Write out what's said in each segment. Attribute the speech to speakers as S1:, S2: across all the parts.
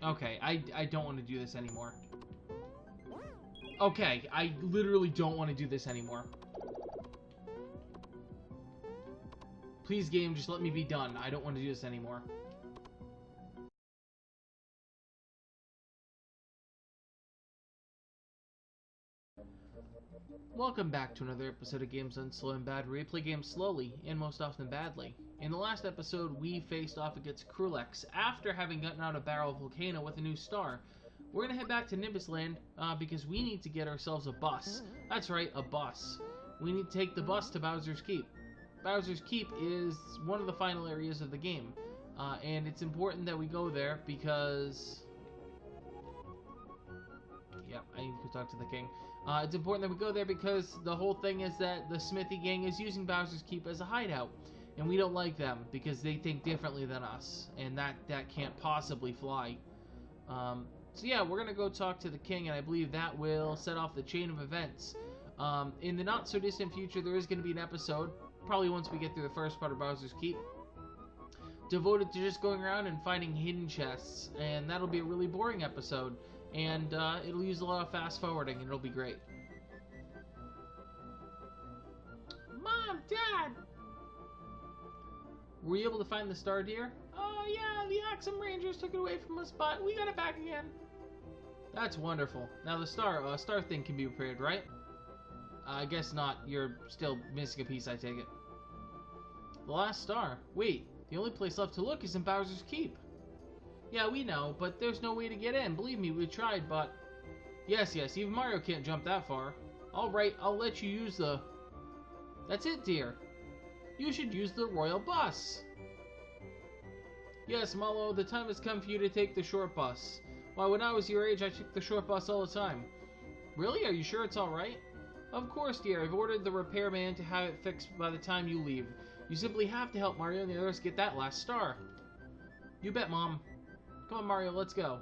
S1: Okay, I don't want to do this anymore. Okay, I literally don't want to do this anymore. Please, game, just let me be done. I don't want to do this anymore. Welcome back to another episode of Games Done Slow and Bad, where we play games slowly, and most often badly. In the last episode, we faced off against Krulex, after having gotten out of Barrel Volcano with a new star. We're going to head back to Nimbus Land, because we need to get ourselves a bus. That's right, a bus. We need to take the bus to Bowser's Keep. Bowser's Keep is one of the final areas of the game, and it's important that we go there because... Yep, I need to go talk to the king. It's important that we go there because the whole thing is that the Smithy gang is using Bowser's Keep as a hideout. And we don't like them because they think differently than us. And that can't possibly fly. So yeah, we're going to go talk to the king, and I believe that will set off the chain of events. In the not so distant future, there is going to be an episode, probably once we get through the first part of Bowser's Keep, devoted to just going around and finding hidden chests. And that'll be a really boring episode. And it'll use a lot of fast forwarding, and it'll be great. Mom, Dad! Were you able to find the star, dear? Oh yeah, the Axum Rangers took it away from us, but we got it back again. That's wonderful. Now the star thing can be repaired, right? I guess not. You're still missing a piece, I take it. The last star. Wait, the only place left to look is in Bowser's Keep. Yeah, we know, but there's no way to get in. Believe me, we tried, but... Yes, even Mario can't jump that far. Alright, I'll let you use the... That's it, dear. You should use the royal bus. Yes, Mallow, the time has come for you to take the short bus. Why, when I was your age, I took the short bus all the time. Really? Are you sure it's alright? Of course, dear. I've ordered the repairman to have it fixed by the time you leave. You simply have to help Mario and the others get that last star. You bet, Mom. Come on, Mario, let's go.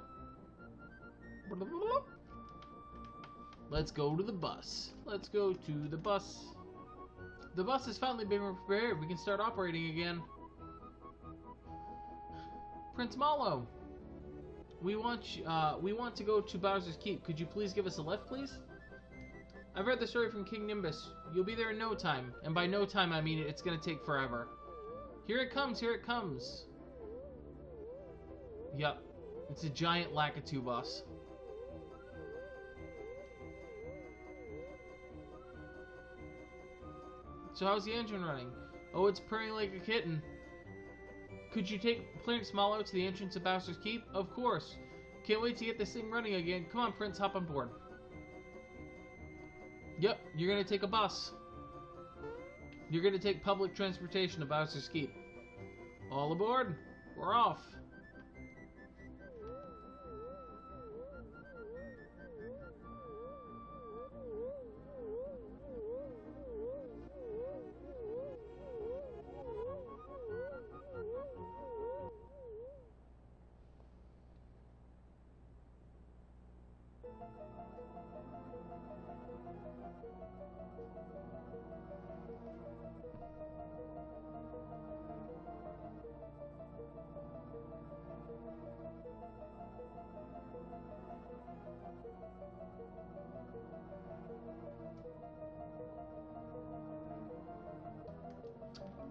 S1: Let's go to the bus. Let's go to the bus. The bus has finally been repaired. We can start operating again. Prince Mallow, we want to go to Bowser's Keep. Could you please give us a lift, please? I've read the story from King Nimbus. You'll be there in no time. And by no time, I mean it's going to take forever. Here it comes, here it comes. Yep, it's a giant Lakitu bus. So how's the engine running? Oh, it's purring like a kitten. Could you take Prince Mallow to the entrance of Bowser's Keep? Of course. Can't wait to get this thing running again. Come on, Prince, hop on board. Yep, you're gonna take a bus. You're gonna take public transportation to Bowser's Keep. All aboard. We're off.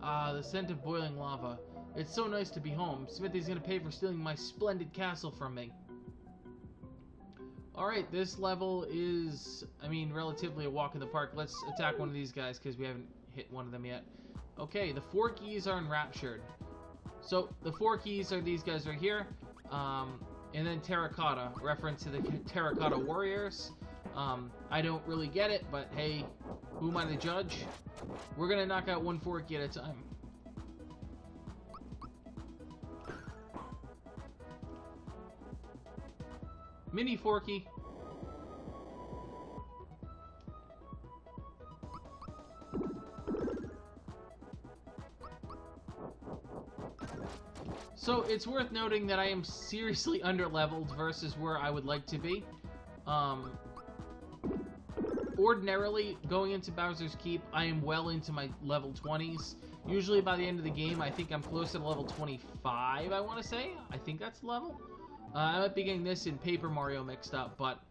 S1: Ah, the scent of boiling lava. It's so nice to be home. Smithy's gonna pay for stealing my splendid castle from me. Alright, this level is, I mean, relatively a walk in the park. Let's attack one of these guys, because we haven't hit one of them yet. Okay, the 4 keys are enraptured. So, the 4 keys are these guys right here. And then Terracotta, reference to the Terracotta Warriors. I don't really get it, but hey, who am I to judge? We're gonna knock out 1 4 key at a time. Mini Forky. So it's worth noting that I am seriously underleveled versus where I would like to be. Ordinarily, going into Bowser's Keep, I am well into my level 20s. Usually by the end of the game, I think I'm closer to level 25, I want to say. I think that's the level. I might be getting this in Paper Mario mixed up, but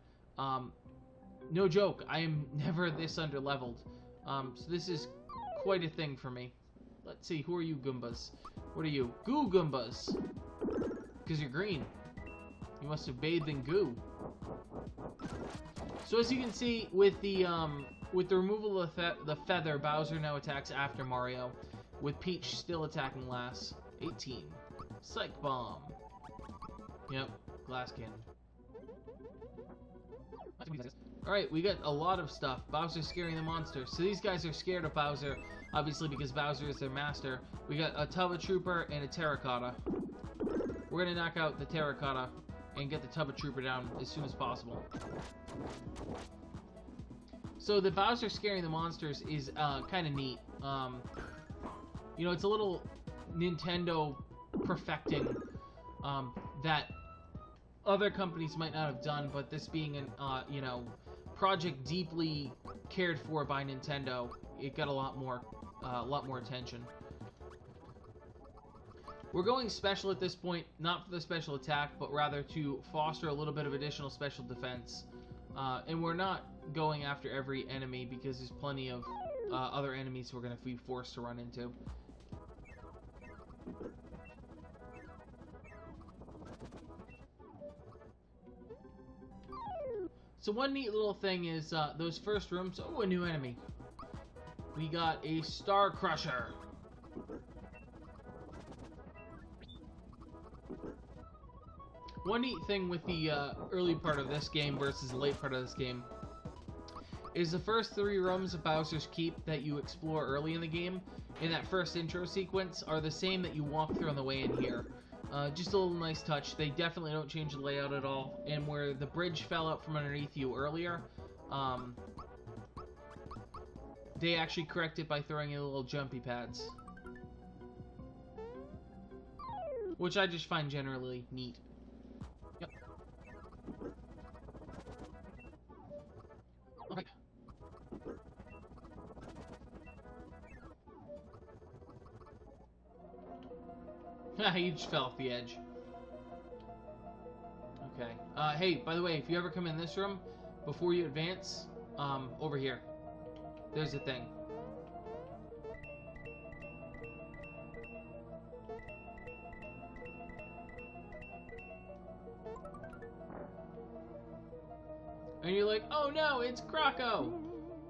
S1: no joke, I am never this under-leveled. So this is quite a thing for me. Let's see, who are you Goombas? What are you? Goo Goombas! Because you're green. You must have bathed in goo. So as you can see, with the removal of the feather, Bowser now attacks after Mario, with Peach still attacking last. 18. Psych Bomb. Yep, glass cannon. Alright, we got a lot of stuff. Bowser's scaring the monsters. So these guys are scared of Bowser, obviously because Bowser is their master. We got a Tubba Trooper and a Terracotta. We're gonna knock out the Terracotta and get the Tubba Trooper down as soon as possible. So the Bowser scaring the monsters is kind of neat. You know, it's a little Nintendo perfecting that other companies might not have done, but this being an you know, project deeply cared for by Nintendo, it got a lot more attention. We're going special at this point, not for the special attack, but rather to foster a little bit of additional special defense. And we're not going after every enemy because there's plenty of other enemies we're going to be forced to run into. So one neat little thing is those first rooms. Oh, a new enemy. We got a Star Crusher. One neat thing with the early part of this game versus the late part of this game is the first 3 rooms of Bowser's Keep that you explore early in the game, in that first intro sequence, are the same that you walk through on the way in here. Just a little nice touch. They definitely don't change the layout at all. And where the bridge fell out from underneath you earlier, they actually correct it by throwing in little jumpy pads, which I just find generally neat. Yep. Alright. He just fell off the edge. Okay. Hey, by the way, if you ever come in this room, before you advance, over here, there's a thing. And you're like, oh no, it's Kracko!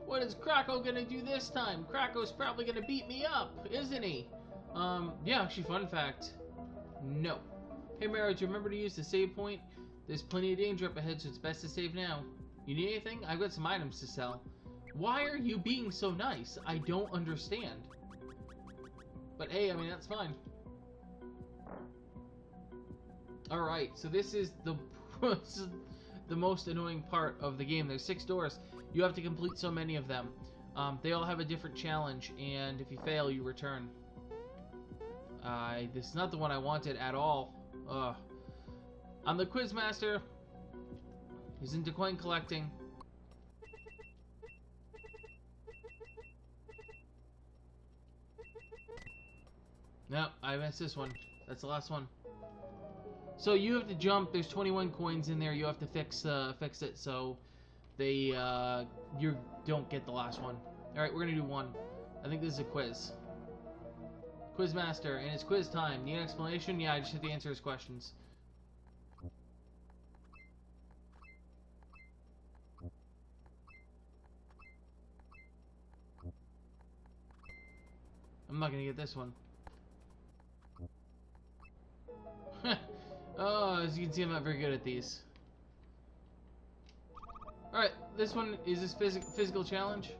S1: What is Kracko gonna do this time? Kracko's probably gonna beat me up, isn't he? Yeah, actually, fun fact. No. Hey, Mario, do you remember to use the save point? There's plenty of danger up ahead, so it's best to save now. You need anything? I've got some items to sell. Why are you being so nice? I don't understand. But hey, I mean, that's fine. Alright, so this is the most annoying part of the game. There's 6 doors. You have to complete so many of them. They all have a different challenge, and if you fail, you return. This is not the one I wanted at all. I'm the Quizmaster. He's into coin collecting. No, I missed this one. That's the last one. So you have to jump. There's 21 coins in there. You have to fix it so they you don't get the last one. All right, we're gonna do one. I think this is a quiz. Quizmaster, and it's quiz time. Need an explanation? Yeah, I just have to answer his questions. I'm not gonna get this one. Oh, as you can see, I'm not very good at these. Alright, this one is this physical challenge.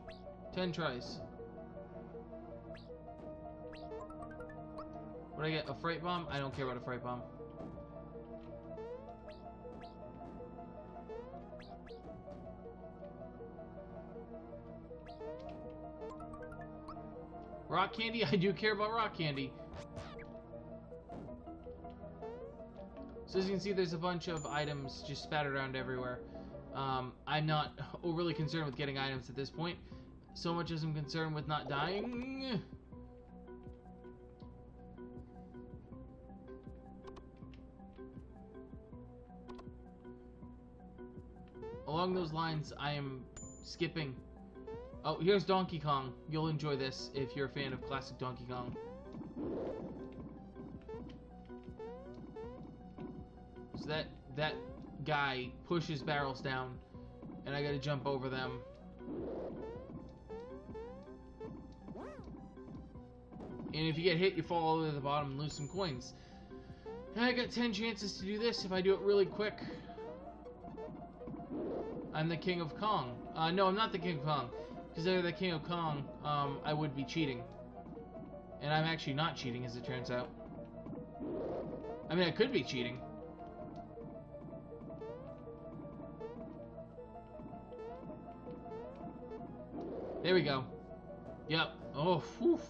S1: 10 tries. What do I get? A fright bomb? I don't care about a fright bomb. Rock candy? I do care about rock candy. So as you can see, there's a bunch of items just spattered around everywhere. I'm not overly concerned with getting items at this point, so much as I'm concerned with not dying. along those lines, I am skipping. Oh, here's Donkey Kong. You'll enjoy this if you're a fan of classic Donkey Kong. So that guy pushes barrels down, and I gotta jump over them. And if you get hit, you fall all the way to the bottom and lose some coins. And I got 10 chances to do this if I do it really quick. I'm the King of Kong. No, I'm not the King of Kong. Because if I were the King of Kong, I would be cheating. And I'm actually not cheating, as it turns out. I mean, I could be cheating. There we go. Yep. Oh, whew.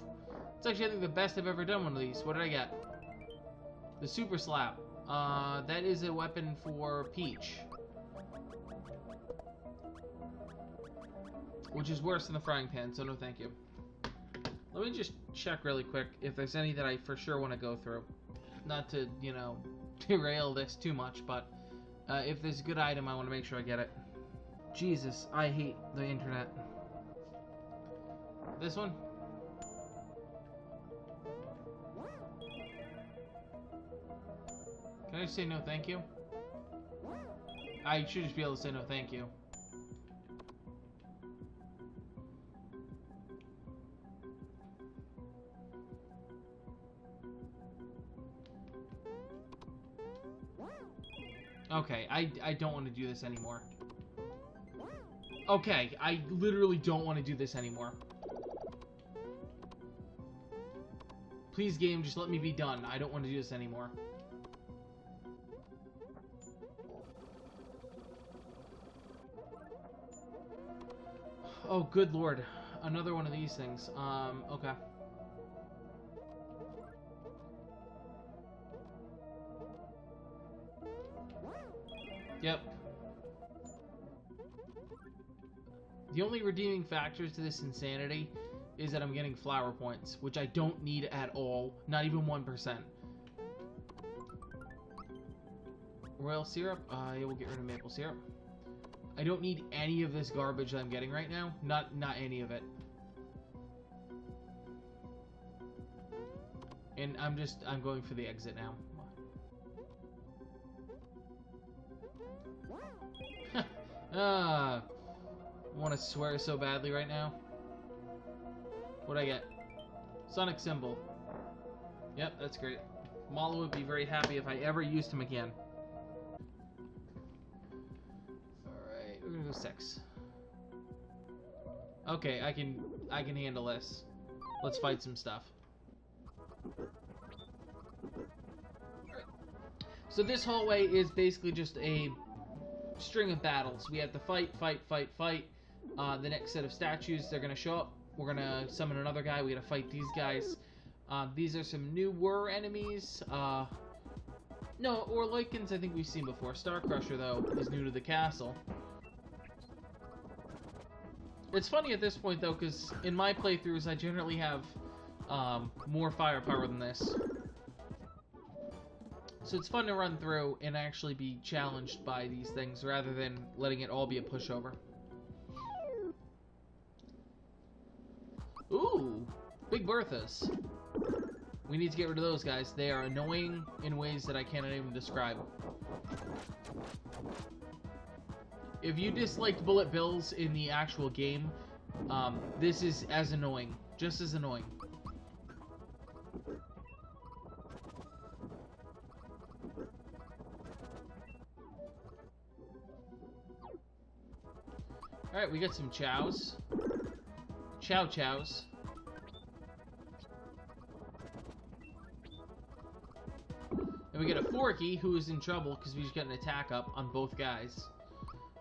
S1: It's actually, I think, the best I've ever done one of these. What did I get? The Super Slap. That is a weapon for Peach. Which is worse than the frying pan, so no thank you. Let me just check really quick if there's any that I for sure want to go through. Not to, you know, derail this too much, but if there's a good item, I want to make sure I get it. Jesus, I hate the internet. This one? Can I just say no thank you? I should just be able to say no thank you. Okay, I don't want to do this anymore. Okay, I literally don't want to do this anymore. Please, game, just let me be done. I don't want to do this anymore. Oh, good lord. Another one of these things. Okay. Yep. The only redeeming factors to this insanity is that I'm getting flower points, which I don't need at all. Not even 1%. Royal syrup? Yeah, we'll get rid of maple syrup. I don't need any of this garbage that I'm getting right now. Not any of it. And I'm going for the exit now. I want to swear so badly right now. What'd I get? Sonic symbol. Yep, that's great. Mala would be very happy if I ever used him again. Alright, we're gonna go 6. Okay, I can handle this. Let's fight some stuff. Alright. So this hallway is basically just a string of battles. We have to fight. The next set of statues, they're gonna show up. We're gonna summon another guy. We gotta fight these guys. These are some newer enemies. No, or Lycans I think we've seen before. Star Crusher, though, is new to the castle. It's funny at this point, though, because in my playthroughs, I generally have more firepower than this. So it's fun to run through and actually be challenged by these things, rather than letting it all be a pushover. Ooh, Big Berthas. We need to get rid of those guys. They are annoying in ways that I cannot even describe. If you disliked bullet bills in the actual game, this is as annoying. Just as annoying. Alright, we got some chows. Chows. And we get a Forky, who is in trouble because we just got an attack up on both guys.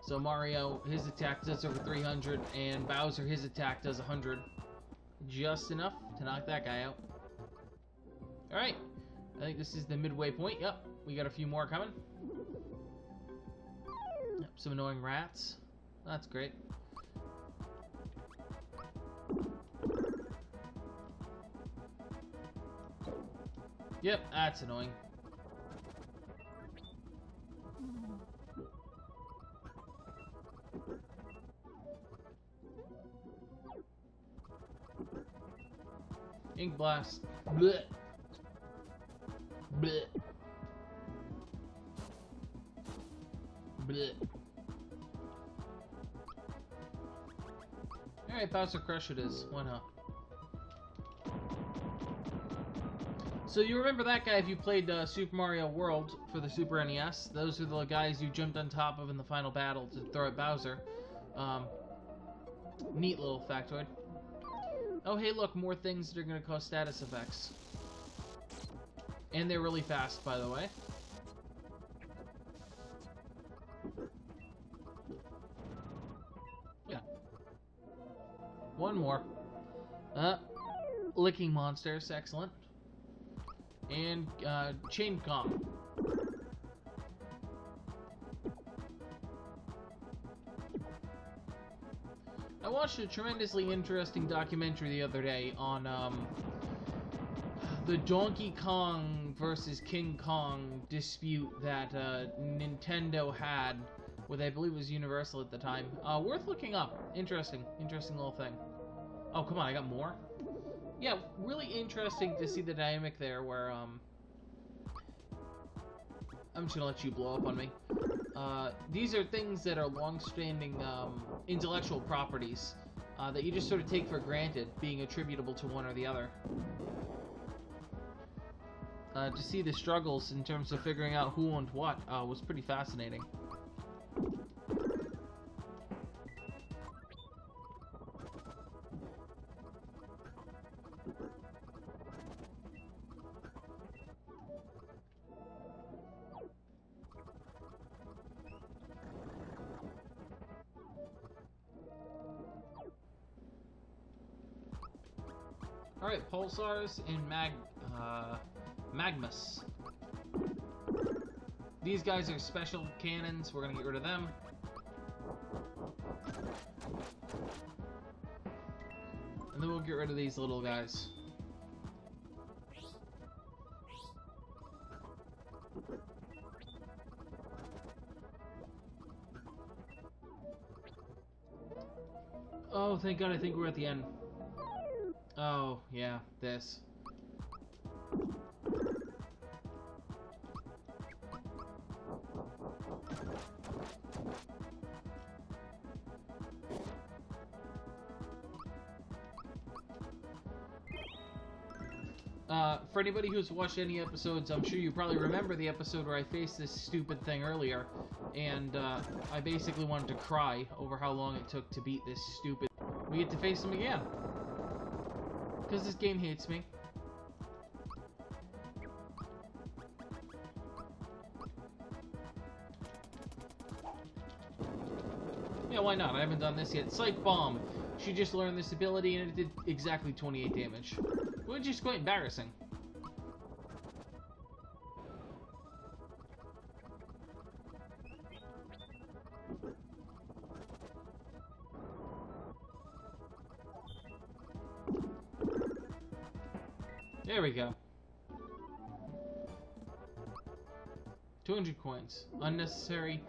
S1: So Mario, his attack does over 300, and Bowser, his attack does 100. Just enough to knock that guy out. Alright, I think this is the midway point. Yep, we got a few more coming. Yep, some annoying rats. That's great. Yep, that's annoying. Ink blast. Blech. Blech. Blech. Alright, Bowser Crush it is. Why not? So you remember that guy if you played Super Mario World for the Super NES. Those are the guys you jumped on top of in the final battle to throw at Bowser. Neat little factoid. Oh hey look, more things that are going to cause status effects. And they're really fast, by the way. Yeah. One more. Licking monsters, excellent. And Chain Kong. I watched a tremendously interesting documentary the other day on the Donkey Kong versus King Kong dispute that Nintendo had with, I believe it was Universal at the time. Worth looking up. Interesting little thing. Oh, come on, I got more? Yeah, really interesting to see the dynamic there where, I'm just gonna let you blow up on me. These are things that are long-standing, intellectual properties, that you just sort of take for granted, being attributable to one or the other. To see the struggles in terms of figuring out who owned what, was pretty fascinating. Alright, pulsars and magmas. These guys are special cannons. We're gonna get rid of them. And then we'll get rid of these little guys. Oh, thank God, I think we're at the end. Oh, yeah, this. For anybody who's watched any episodes, I'm sure you probably remember the episode where I faced this stupid thing earlier, and I basically wanted to cry over how long it took to beat this stupid... We get to face him again. Because this game hates me. Yeah, why not? I haven't done this yet. Psych Bomb. She just learned this ability and it did exactly 28 damage. Which is quite embarrassing. There we go. 200 coins. Unnecessary,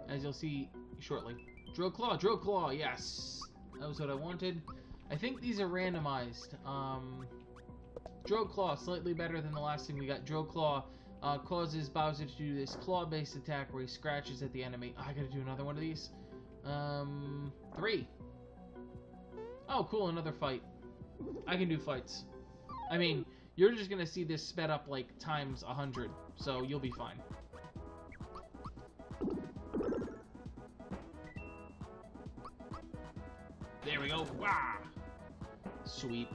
S1: as you'll see shortly. Drill Claw, yes! That was what I wanted. I think these are randomized. Drill Claw, slightly better than the last thing we got. Drill Claw causes Bowser to do this claw-based attack where he scratches at the enemy. Oh, I gotta do another one of these. 3. Oh, cool, another fight. I can do fights. I mean, you're just gonna see this sped up like times 100, so you'll be fine. There we go. Wah! Sweet.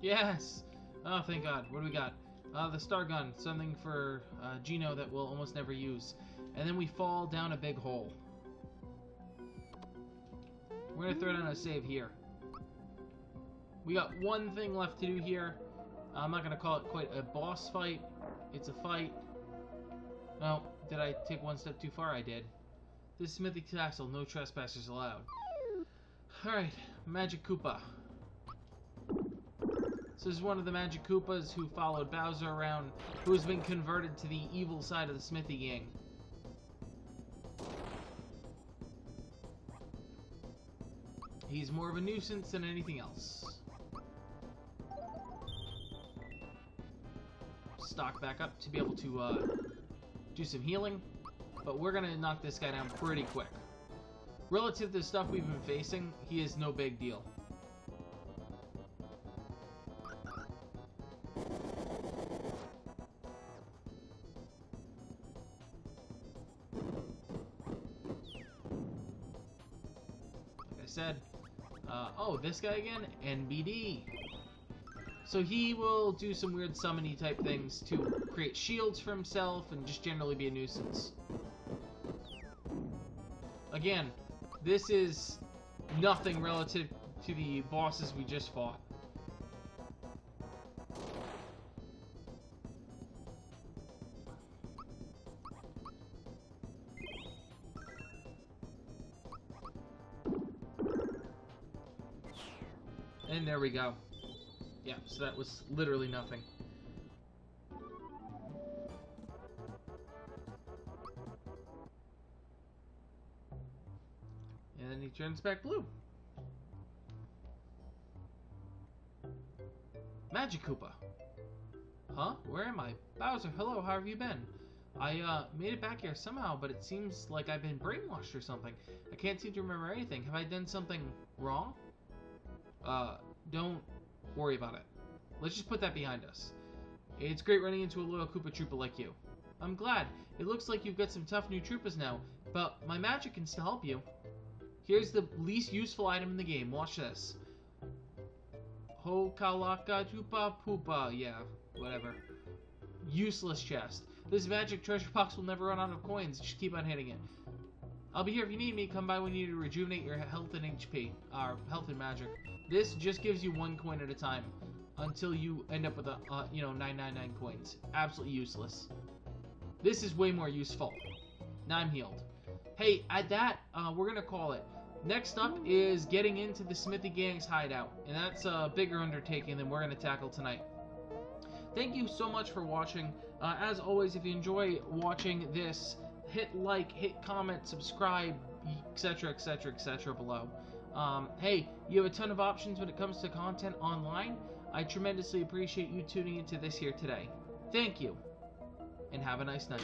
S1: Yes! Oh, thank God. What do we got? The star gun. Something for Gino that we'll almost never use. And then we fall down a big hole. We're going to throw down a save here. We got one thing left to do here. I'm not going to call it quite a boss fight. It's a fight. Oh, did I take one step too far? I did. This Smithy Castle, no trespassers allowed. Alright, Magic Koopa. So this is one of the Magic Koopas who followed Bowser around, who has been converted to the evil side of the Smithy gang. He's more of a nuisance than anything else. Stock back up to be able to do some healing, but we're gonna knock this guy down pretty quick. Relative to the stuff we've been facing, he is no big deal. Like I said, oh, this guy again? NBD. So he will do some weird summony type things to create shields for himself and just generally be a nuisance. Again, this is nothing relative to the bosses we just fought. And there we go. Yeah, so that was literally nothing. And then he turns back blue. Magic Koopa. Huh? Where am I? Bowser, hello, how have you been? I made it back here somehow, but it seems like I've been brainwashed or something. I can't seem to remember anything. Have I done something wrong? Don't worry about it. Let's just put that behind us. It's great running into a loyal Koopa Troopa like you. I'm glad. It looks like you've got some tough new Troopas now, but my magic can still help you. Here's the least useful item in the game. Watch this. Hokalaka Troopa Poopa. Yeah, whatever. Useless chest. This magic treasure box will never run out of coins. Just keep on hitting it. I'll be here if you need me. Come by when you need to rejuvenate your health and HP. Health and magic. This just gives you 1 coin at a time until you end up with a, 999 coins. Absolutely useless. This is way more useful. Now I'm healed. Hey, at that, we're gonna call it. Next up is getting into the Smithy Gang's hideout, and that's a bigger undertaking than we're gonna tackle tonight. Thank you so much for watching. As always, if you enjoy watching this, hit like, hit comment, subscribe, etc, etc, etc below. Hey, you have a ton of options when it comes to content online. I tremendously appreciate you tuning into this here today. Thank you, and have a nice night.